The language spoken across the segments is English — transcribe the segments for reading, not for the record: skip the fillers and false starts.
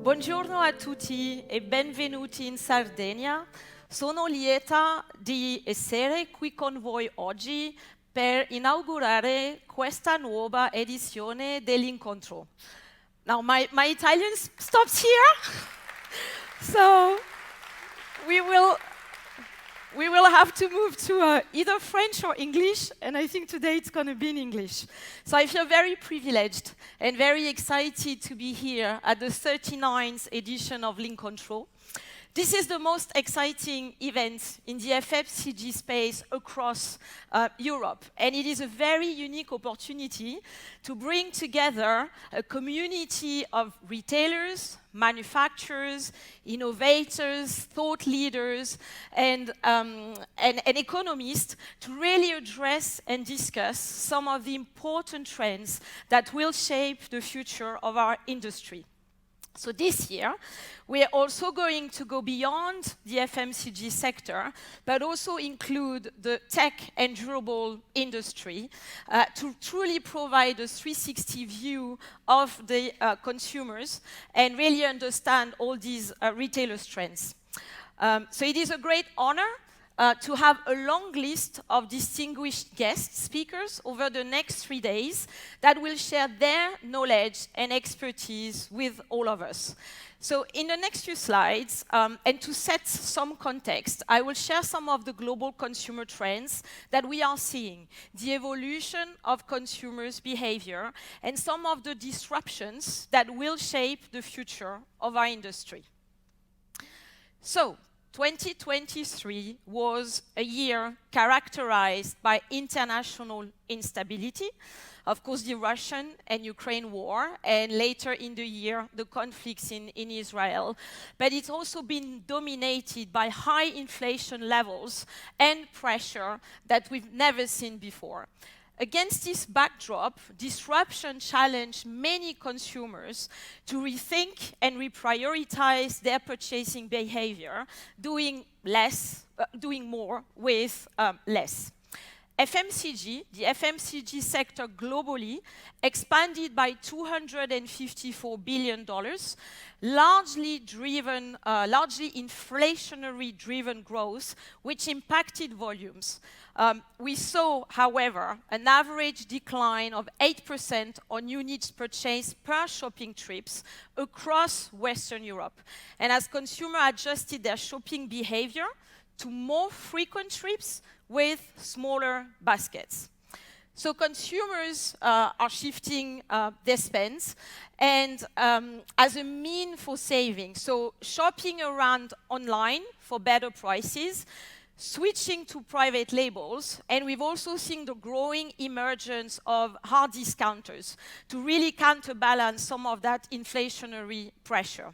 Buongiorno a tutti e benvenuti in Sardegna. Sono lieta di essere qui con voi oggi per inaugurare questa nuova edizione dell'incontro. Now, my Italian stops here, so we will have to move to either French or English, and I think today it's going to be in English. So I feel very privileged and very excited to be here at the 39th edition of L'Incontro. This is the most exciting event in the FMCG space across Europe, and it is a very unique opportunity to bring together a community of retailers, manufacturers, innovators, thought leaders, and economists to really address and discuss some of the important trends that will shape the future of our industry. So this year, we are also going to go beyond the FMCG sector, but also include the tech and durable industry to truly provide a 360 view of the consumers and really understand all these retailers' trends. So it is a great honor to have a long list of distinguished guest speakers over the next 3 days that will share their knowledge and expertise with all of us. So in the next few slides, and to set some context, I will share some of the global consumer trends that we are seeing, the evolution of consumers' behavior, and some of the disruptions that will shape the future of our industry. So, 2023 was a year characterized by international instability. Of course, the Russian and Ukraine war, and later in the year, the conflicts in Israel. But it's also been dominated by high inflation levels and pressure that we've never seen before. Against this backdrop, disruption challenged many consumers to rethink and reprioritize their purchasing behavior, doing more with less. The FMCG sector globally expanded by $254 billion, largely inflationary-driven growth, which impacted volumes. We saw, however, an average decline of 8% on units purchased per shopping trips across Western Europe. And as consumers adjusted their shopping behavior to more frequent trips with smaller baskets. So consumers are shifting their spends and as a mean for saving. So shopping around online for better prices, switching to private labels, and we've also seen the growing emergence of hard discounters to really counterbalance some of that inflationary pressure.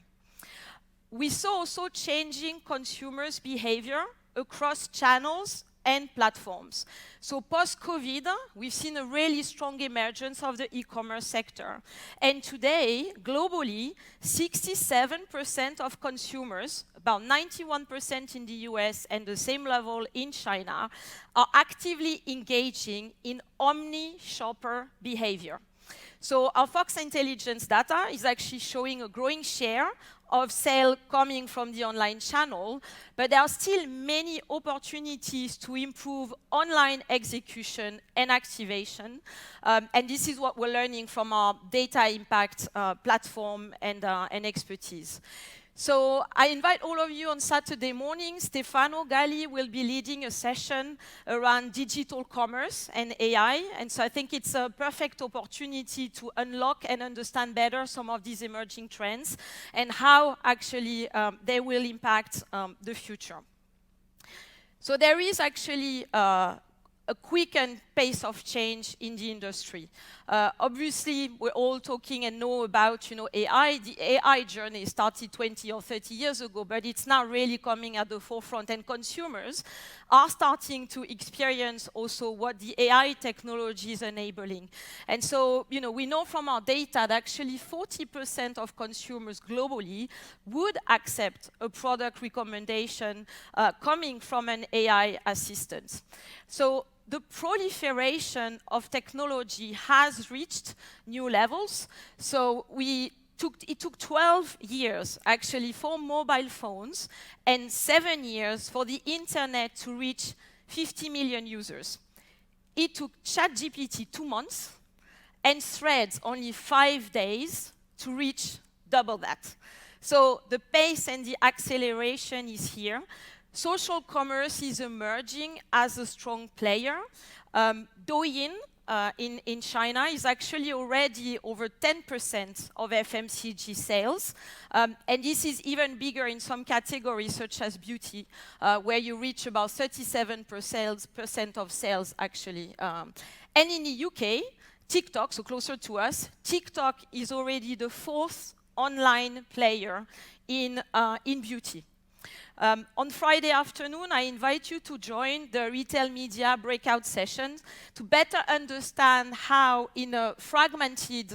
We saw also changing consumers' behavior across channels and platforms. So post-COVID, we've seen a really strong emergence of the e-commerce sector. And today, globally, 67% of consumers, about 91% in the US and the same level in China, are actively engaging in omni-shopper behavior. So our Fox Intelligence data is actually showing a growing share of sale coming from the online channel, but there are still many opportunities to improve online execution and activation. And this is what we're learning from our data impact platform and expertise. So I invite all of you on Saturday morning. Stefano Galli will be leading a session around digital commerce and AI. And so I think it's a perfect opportunity to unlock and understand better some of these emerging trends and how actually they will impact the future. So there is actually a quickened pace of change in the industry. Obviously, we're all talking and know about, AI. The AI journey started 20 or 30 years ago, but it's now really coming at the forefront, and consumers are starting to experience also what the AI technology is enabling. And so, we know from our data that actually 40% of consumers globally would accept a product recommendation coming from an AI assistant. So the proliferation of technology has reached new levels. So we it took 12 years, actually, for mobile phones and 7 years for the internet to reach 50 million users. It took ChatGPT 2 months and Threads only 5 days to reach double that. So the pace and the acceleration is here. Social commerce is emerging as a strong player. Douyin in China is actually already over 10% of FMCG sales. And this is even bigger in some categories, such as beauty, where you reach about 37% of sales, actually. And in the UK, TikTok, so closer to us, TikTok is already the 4th online player in beauty. On Friday afternoon, I invite you to join the retail media breakout sessions to better understand how, in a fragmented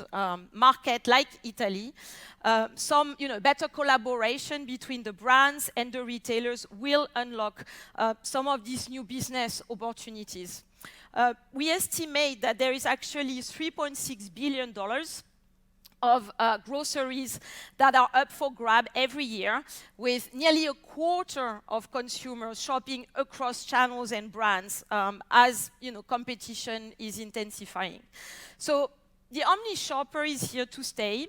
market like Italy, some better collaboration between the brands and the retailers will unlock some of these new business opportunities. We estimate that there is actually $3.6 billion of groceries that are up for grab every year, with nearly a quarter of consumers shopping across channels and brands as competition is intensifying. So the omni-shopper is here to stay,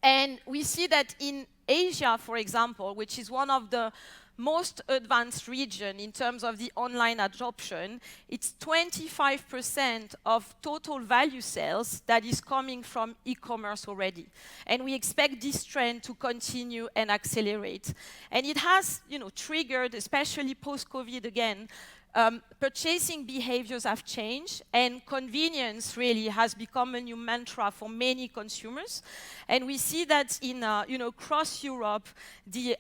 and we see that in Asia, for example, which is one of the most advanced region in terms of the online adoption, it's 25% of total value sales that is coming from e-commerce already. And we expect this trend to continue and accelerate. And it has, triggered, especially post-COVID again, purchasing behaviors have changed, and convenience really has become a new mantra for many consumers. And we see that in, across Europe, the,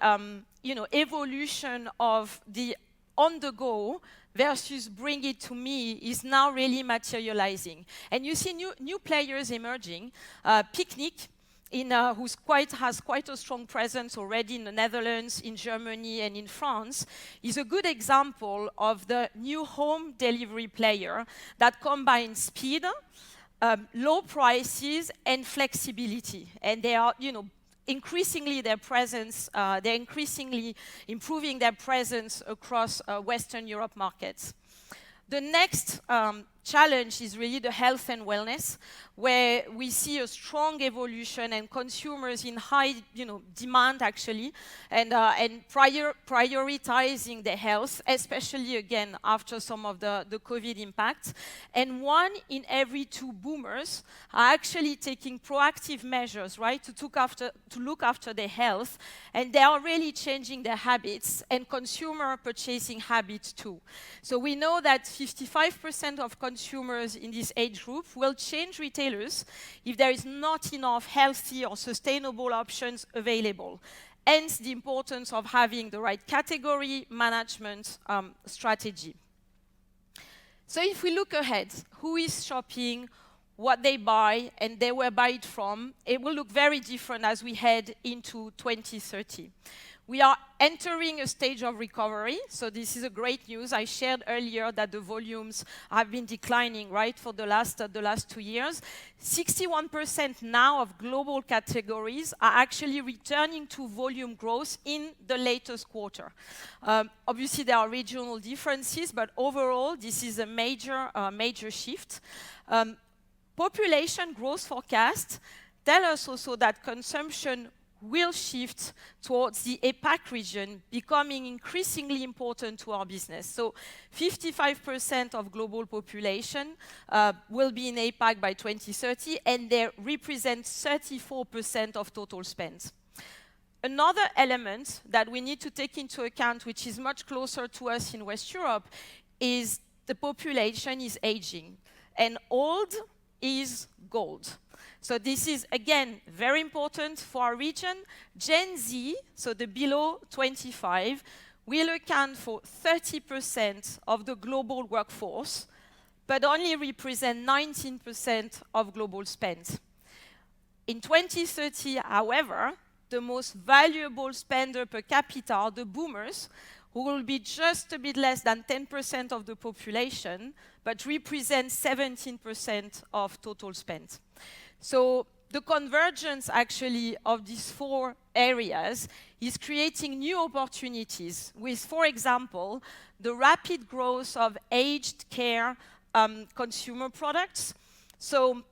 evolution of the on-the-go versus bring it to me is now really materializing. And you see new players emerging. Picnic, who has quite a strong presence already in the Netherlands, in Germany, and in France, is a good example of the new home delivery player that combines speed, low prices, and flexibility. And they are, increasingly their presence, they're increasingly improving their presence across Western Europe markets. The next challenge is really the health and wellness, where we see a strong evolution and consumers in high demand, actually, and prioritizing their health, especially, again, after some of the COVID impact. And 1 in every 2 boomers are actually taking proactive measures, right, to look after their health, and they are really changing their habits and consumer purchasing habits too. So we know that 55% of consumers in this age group will change retailers if there is not enough healthy or sustainable options available. Hence the importance of having the right category management strategy. So if we look ahead, who is shopping, what they buy, and they will buy it from, it will look very different as we head into 2030. We are entering a stage of recovery, so this is a great news. I shared earlier that the volumes have been declining, right, for the last 2 years. 61% now of global categories are actually returning to volume growth in the latest quarter. Obviously, there are regional differences, but overall, this is a major shift. Population growth forecasts tell us also that consumption will shift towards the APAC region, becoming increasingly important to our business. So 55% of global population will be in APAC by 2030, and they represent 34% of total spend. Another element that we need to take into account, which is much closer to us in West Europe, is the population is aging, and old is gold. So this is, again, very important for our region. Gen Z, so the below 25, will account for 30% of the global workforce, but only represent 19% of global spend. In 2030, however, the most valuable spender per capita are the boomers, who will be just a bit less than 10% of the population, but represent 17% of total spend. So the convergence actually of these 4 areas is creating new opportunities with, for example, the rapid growth of aged care consumer products. So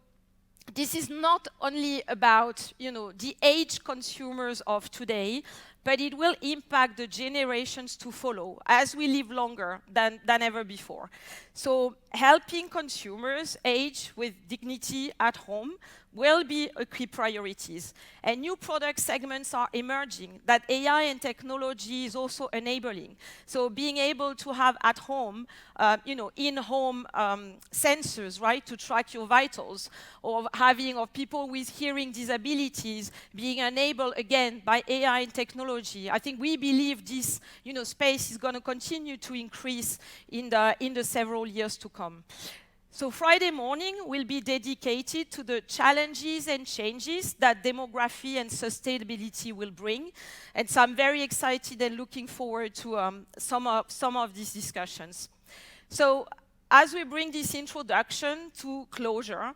this is not only about, the aged consumers of today, but it will impact the generations to follow as we live longer than ever before. So helping consumers age with dignity at home will be a key priorities. And new product segments are emerging that AI and technology is also enabling. So being able to have at home, in-home sensors, right, to track your vitals, or having of people with hearing disabilities being enabled again by AI and technology. I think we believe this, space is going to continue to increase in the several years to come. So Friday morning will be dedicated to the challenges and changes that demography and sustainability will bring. And so I'm very excited and looking forward to some of these discussions. So as we bring this introduction to closure,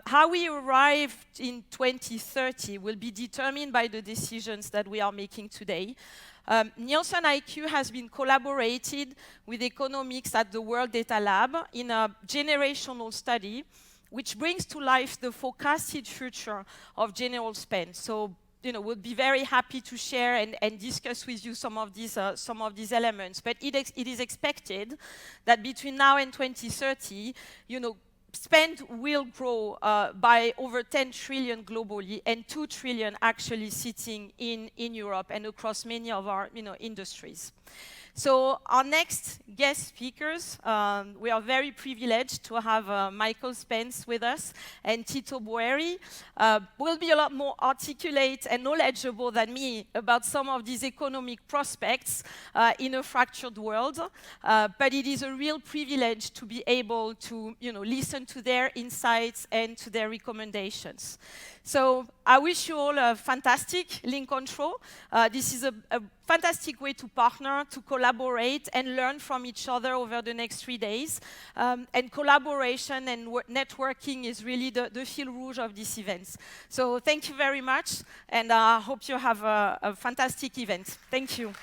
how we arrived in 2030 will be determined by the decisions that we are making today. Nielsen IQ has been collaborated with economics at the World Data Lab in a generational study, which brings to life the forecasted future of general spend. So, we'll be very happy to share and discuss with you some of these elements. But it is expected that between now and 2030, spend will grow by over 10 trillion globally and 2 trillion actually sitting in Europe and across many of our industries. So our next guest speakers, we are very privileged to have Michael Spence with us, and Tito Boeri will be a lot more articulate and knowledgeable than me about some of these economic prospects in a fractured world. But it is a real privilege to be able to listen to their insights and to their recommendations. So I wish you all a fantastic Link Control. This is a fantastic way to partner, to collaborate, and learn from each other over the next 3 days. And collaboration and networking is really the fil rouge of these events. So thank you very much, and I hope you have a fantastic event. Thank you.